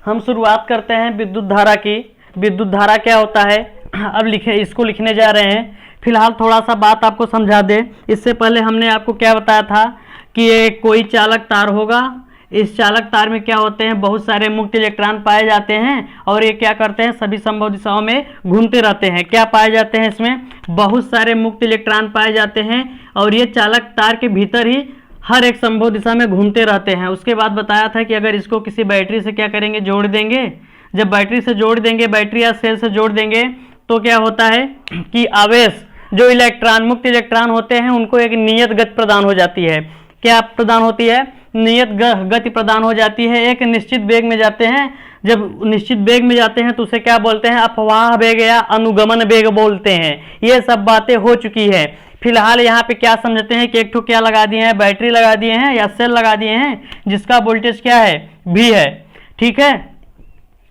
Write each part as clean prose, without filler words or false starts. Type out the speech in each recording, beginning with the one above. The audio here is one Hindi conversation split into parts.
हम शुरुआत करते हैं विद्युत धारा की। विद्युत धारा क्या होता है, अब इसको लिखने जा रहे हैं। फिलहाल थोड़ा सा बात आपको समझा दे। इससे पहले हमने आपको क्या बताया था कि ये कोई चालक तार होगा। इस चालक तार में क्या होते हैं, बहुत सारे मुक्त इलेक्ट्रॉन पाए जाते हैं और ये क्या करते हैं, सभी संभव दिशाओं में घूमते रहते हैं। क्या पाए जाते हैं, इसमें बहुत सारे मुक्त इलेक्ट्रॉन पाए जाते हैं और ये चालक तार के भीतर ही हर एक संभव दिशा में घूमते रहते हैं। उसके बाद बताया था कि अगर इसको किसी बैटरी से क्या करेंगे, जोड़ देंगे। जब बैटरी से जोड़ देंगे, बैटरी या सेल से जोड़ देंगे, तो क्या होता है कि आवेश, जो इलेक्ट्रॉन, मुक्त इलेक्ट्रॉन होते हैं, उनको एक नियत गति प्रदान हो जाती है। क्या प्रदान होती है, नियत गति प्रदान हो जाती है। एक निश्चित वेग में जाते हैं। जब निश्चित वेग में जाते हैं तो उसे क्या बोलते हैं, अपवाह वेग या अनुगमन वेग बोलते हैं। ये सब बातें हो चुकी है। फिलहाल यहाँ पे क्या समझते हैं कि एक ठो क्या लगा दिए हैं, बैटरी लगा दिए हैं या सेल लगा दिए हैं, जिसका वोल्टेज क्या है, V है। ठीक है,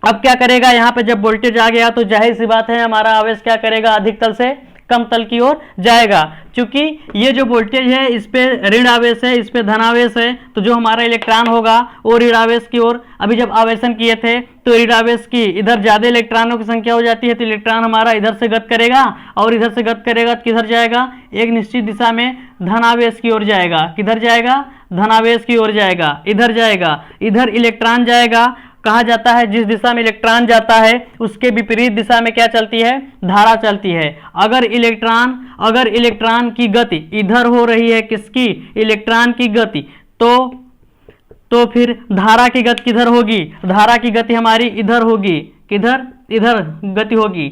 अब क्या करेगा, यहाँ पे जब वोल्टेज आ गया तो जाहिर सी बात है हमारा आवेश क्या करेगा, अधिक तल से कम तल की ओर जाएगा। क्योंकि ये जो वोल्टेज है इस पे ऋण आवेश है, इस पे धन आवेश है, तो जो हमारा इलेक्ट्रॉन होगा वो ऋण आवेश की ओर, अभी जब आवेशन किए थे तो ऋण आवेश की इधर ज्यादा इलेक्ट्रॉनों की संख्या हो जाती है, तो इलेक्ट्रॉन हमारा इधर से गति करेगा और इधर से गति करेगा तो किधर जाएगा, एक निश्चित दिशा में धन आवेश की ओर जाएगा। किधर जाएगा, धन आवेश की ओर जाएगा, इधर जाएगा। इधर इलेक्ट्रॉन जाएगा, कहा जाता है जिस दिशा में इलेक्ट्रॉन जाता है उसके विपरीत दिशा में क्या चलती है, धारा चलती है। अगर इलेक्ट्रॉन की गति इधर हो रही है, किसकी, इलेक्ट्रॉन की गति, तो फिर धारा की गति किधर होगी, धारा की गति हमारी इधर होगी। किधर, इधर गति होगी।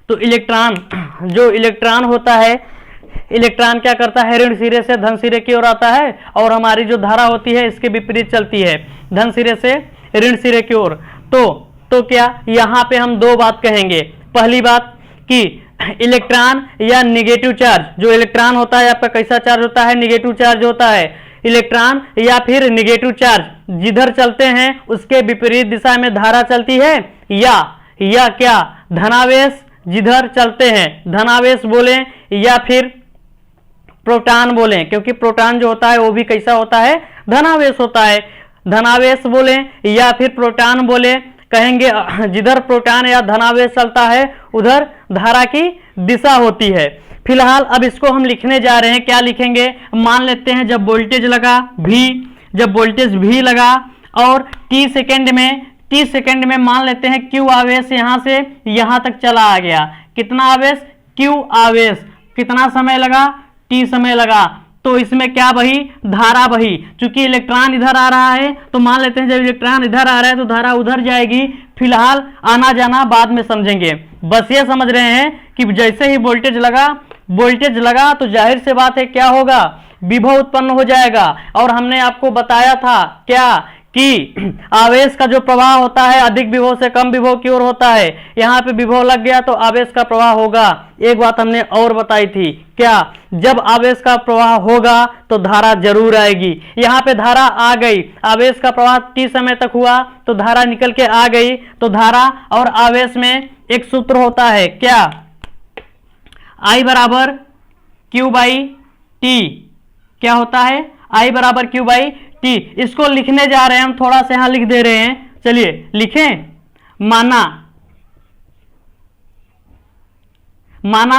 तो इलेक्ट्रॉन, जो इलेक्ट्रॉन होता है, इलेक्ट्रॉन क्या करता है, ऋण सिरे से धन सिरे की ओर आता है और हमारी जो धारा होती है इसके विपरीत चलती है, धन सिरे से ऋण सिरे की ओर। तो क्या, यहाँ पे हम दो बात कहेंगे। पहली बात कि इलेक्ट्रॉन या निगेटिव चार्ज, जो इलेक्ट्रॉन होता है आपका कैसा चार्ज होता है, निगेटिव चार्ज होता है। इलेक्ट्रॉन या फिर निगेटिव चार्ज जिधर चलते हैं उसके विपरीत दिशा में धारा चलती है, या क्या, धनावेश जिधर चलते हैं, धनावेश बोले या फिर प्रोटॉन बोले, क्योंकि प्रोटॉन जो होता है वो भी कैसा होता है, धनावेश होता है। धनावेश बोले या फिर प्रोटॉन बोले, कहेंगे जिधर प्रोटॉन या धनावेश चलता है उधर धारा की दिशा होती है। फिलहाल अब इसको हम लिखने जा रहे हैं। क्या लिखेंगे, मान लेते हैं जब वोल्टेज लगा V, जब वोल्टेज V लगा और t सेकेंड में मान लेते हैं Q आवेश यहां से यहां तक चला आ गया। कितना आवेश, Q आवेश, कितना समय लगा, t समय लगा। तो इसमें क्या बही, धारा बही। चूंकि इलेक्ट्रॉन इधर आ रहा है तो मान लेते हैं जब इलेक्ट्रॉन इधर आ रहा है तो धारा उधर जाएगी। फिलहाल आना जाना बाद में समझेंगे। बस ये समझ रहे हैं कि जैसे ही वोल्टेज लगा तो जाहिर से बात है क्या होगा, विभव उत्पन्न हो जाएगा। और हमने आपको बताया था क्या कि आवेश का जो प्रवाह होता है अधिक विभव से कम विभव की ओर होता है। यहाँ पे विभव लग गया तो आवेश का प्रवाह होगा। एक बात हमने और बताई थी, क्या, जब आवेश का प्रवाह होगा तो धारा जरूर आएगी। यहाँ पे धारा आ गई, आवेश का प्रवाह t समय तक हुआ तो धारा निकल के आ गई। तो धारा और आवेश में एक सूत्र होता है, क्या, I बराबर Q बाई टी। क्या होता है, I बराबर Q बाई टी। इसको लिखने जा रहे हैं हम, थोड़ा सा यहां लिख दे रहे हैं। चलिए लिखें, माना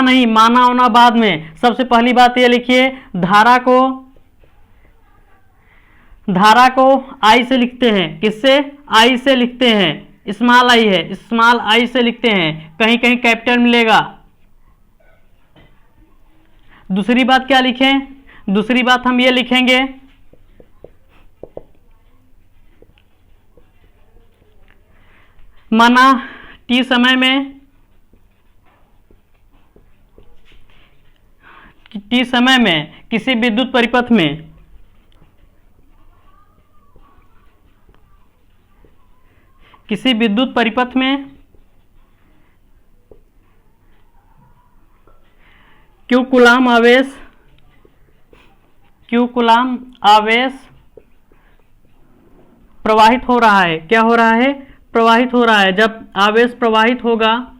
नहीं, माना होना बाद में। सबसे पहली बात ये लिखिए, धारा को I से लिखते हैं। किससे, I से लिखते हैं। स्मॉल I है, स्मॉल I से लिखते हैं, कहीं कहीं कैपिटल मिलेगा। दूसरी बात क्या लिखें, दूसरी बात हम ये लिखेंगे, माना t समय में किसी विद्युत परिपथ में Q कूलाम आवेश प्रवाहित हो रहा है। क्या हो रहा है, प्रवाहित हो रहा है। जब आवेश प्रवाहित होगा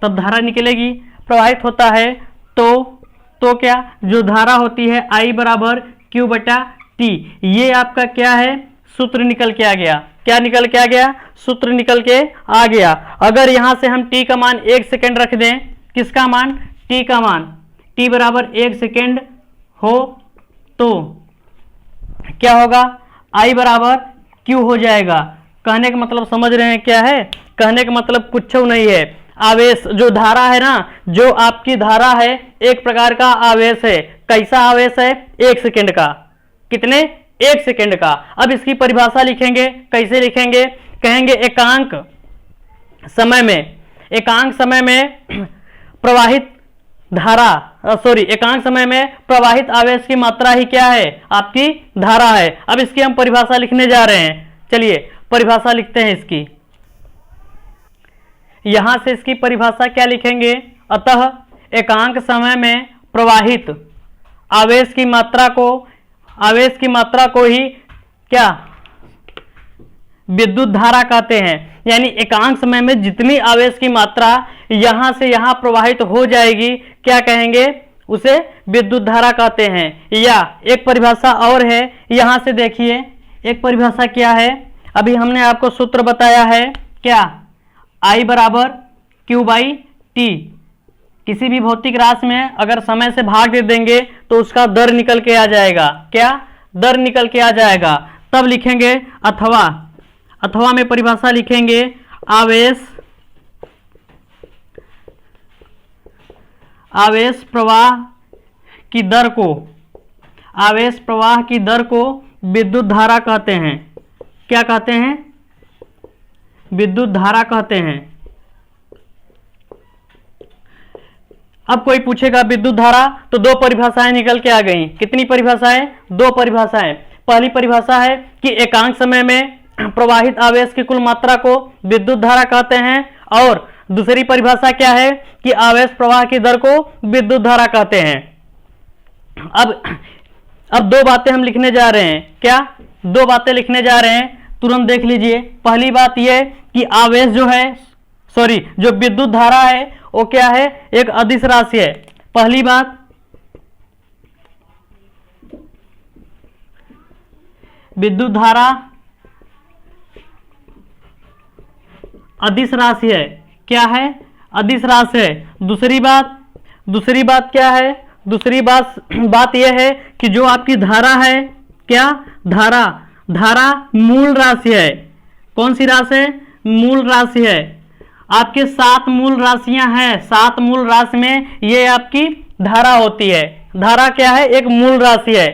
तब धारा निकलेगी। प्रवाहित होता है तो क्या, जो धारा होती है I बराबर Q बटा T। ये आपका क्या है, सूत्र निकल के आ गया। क्या निकल के आ गया? सूत्र निकल के आ गया। अगर यहां से हम t का मान 1 सेकेंड रख दें, किसका मान? t का मान, t बराबर 1 सेकेंड हो तो क्या होगा? I बराबर Q हो जाएगा। कहने का मतलब समझ रहे हैं क्या है? कहने का मतलब कुछ नहीं है, आवेश जो धारा है ना, जो आपकी धारा है एक प्रकार का आवेश है। कैसा आवेश है? 1 सेकेंड का। कितने? 1 सेकेंड का। अब इसकी परिभाषा लिखेंगे, कैसे लिखेंगे? कहेंगे एकांक समय में प्रवाहित धारा, एकांक समय में प्रवाहित आवेश की मात्रा ही क्या है? आपकी धारा है। अब इसकी हम परिभाषा लिखने जा रहे हैं। चलिए परिभाषा लिखते हैं इसकी। यहां से इसकी परिभाषा क्या लिखेंगे? अतः एकांक समय में प्रवाहित आवेश की मात्रा को ही क्या? विद्युत धारा कहते हैं। यानी एकांक समय में जितनी आवेश की मात्रा यहां से यहां प्रवाहित हो जाएगी, क्या कहेंगे? उसे विद्युत धारा कहते हैं। या एक परिभाषा और है, यहां से देखिए एक परिभाषा क्या है? अभी हमने आपको सूत्र बताया है, क्या? I बराबर Q बाई टी। किसी भी भौतिक राशि में अगर समय से भाग दे देंगे तो उसका दर निकल के आ जाएगा। क्या? दर निकल के आ जाएगा। तब लिखेंगे अथवा में परिभाषा लिखेंगे आवेश प्रवाह की दर को विद्युत धारा कहते हैं। क्या कहते हैं? विद्युत धारा कहते हैं। अब कोई पूछेगा विद्युत धारा, तो 2 परिभाषाएं निकल के आ गई। कितनी परिभाषाएं? 2 परिभाषाएं। पहली परिभाषा है कि एकांक समय में प्रवाहित आवेश की कुल मात्रा को विद्युत धारा कहते हैं, और दूसरी परिभाषा क्या है कि आवेश प्रवाह की दर को विद्युत धारा कहते हैं। अब 2 बातें हम लिखने जा रहे हैं। क्या? 2 बातें लिखने जा रहे हैं, तुरंत देख लीजिए। पहली बात यह कि आवेश जो विद्युत धारा है वो क्या है? एक अदिश राशि है। पहली बात, विद्युत धारा अदिश राशि है। क्या है? अदिश राशि है। दूसरी बात क्या है? दूसरी बात यह है कि जो आपकी धारा है, क्या? धारा मूल राशि है। कौन सी राशि है? मूल राशि है। आपके 7 मूल राशियां हैं। 7 मूल राशि में ये आपकी धारा होती है। धारा क्या है? एक मूल राशि है।